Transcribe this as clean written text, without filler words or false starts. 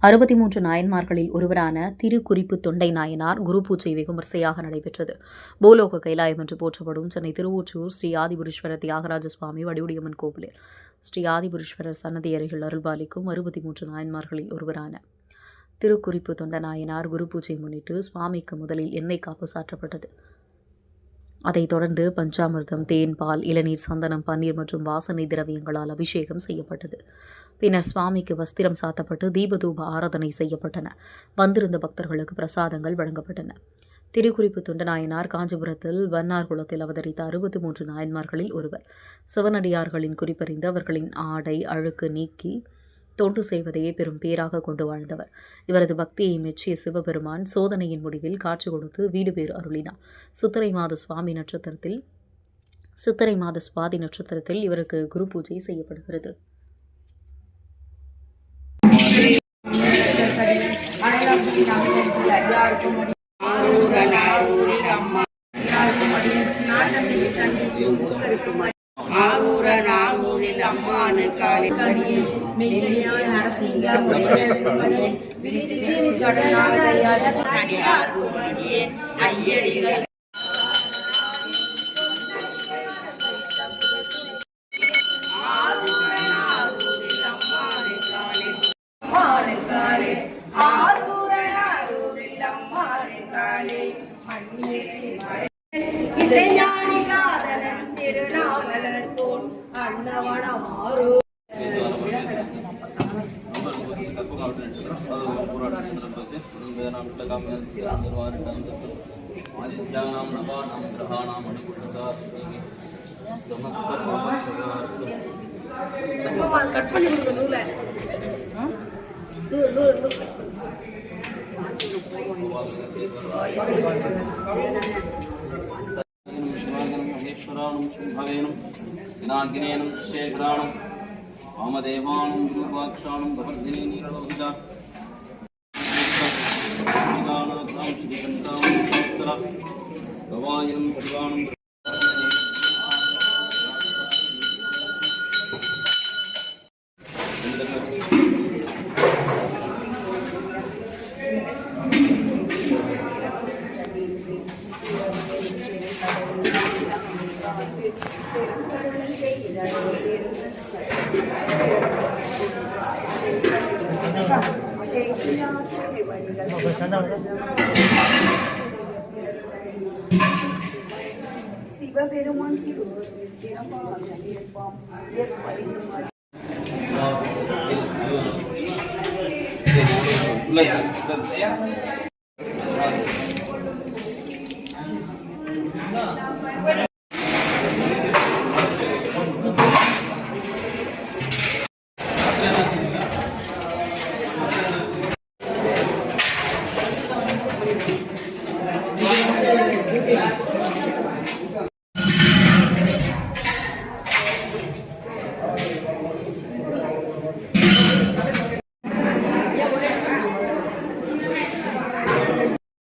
63 நாயன்மார்களில் ஒருவரான திருக்குறிப்பு தொண்டை நாயனார் குரு பூஜை வெகுமரிசையாக நடைபெற்றது. பூலோக கைலாயம் என்று போற்றப்படும் சென்னை திருவொற்றியூர் ஸ்ரீ ஆதிபுரீஸ்வரர் தியாகராஜ சுவாமி வடிவுடையம்மன் கோவிலில் ஸ்ரீ ஆதிபுரீஸ்வரர் சன்னதி அருகில் அருள்பாலிக்கும் 63 நாயன்மார்களில் ஒருவரான திருக்குறிப்பு தொண்ட நாயனார் குரு பூஜை முன்னிட்டு சுவாமிக்கு முதலில் எண்ணெய் காப்பு சாற்றப்பட்டது. அதைத் தொடர்ந்து பஞ்சாமிர்தம், தேன், பால், இளநீர், சந்தனம், பன்னீர் மற்றும் வாசனை திரவியங்களால் அபிஷேகம் செய்யப்பட்டது. பின்னர் சுவாமிக்கு வஸ்திரம் சாத்தப்பட்டு தீபதூப ஆராதனை செய்யப்பட்டன. வந்திருந்த பக்தர்களுக்கு பிரசாதங்கள் வழங்கப்பட்டன. திருக்குறிப்பு தொண்டநாயனார் காஞ்சிபுரத்தில் வன்னார்குளத்தில் அவதரித்த 63 நாயன்மார்களில் ஒருவர். சிவனடியார்களின் குறிப்பறிந்து அவர்களின் ஆடை அழுக்கு நீக்கி தொண்டு செய்வதையே பெரும் பேராக கொண்டு வாழ்ந்தவர். இவரது பக்தியை மெச்சிய சிவபெருமான் சோதனையின் முடிவில் காட்சி கொடுத்து வீடு பேர் அருளினார். சித்திரை மாத சுவாதி நட்சத்திரத்தில் இவருக்கு குரு பூஜை செய்யப்படுகிறது. ஆரூரில் அம்மானு காலில் மெய்யாய் நரசிங்க ஐயடிகள் இசைஞானி காதலன் திருநாவலன் போல் அன்னவனம் ஆரூர் கட் பண்ணி கொடுக்கணும்ல వినాగ్నేనం శేఖరాణం వామదేవానం రూపాక్షాణం భవర్ధిని నీరలోహిత గవాయనం శివానం சிவபெருமான்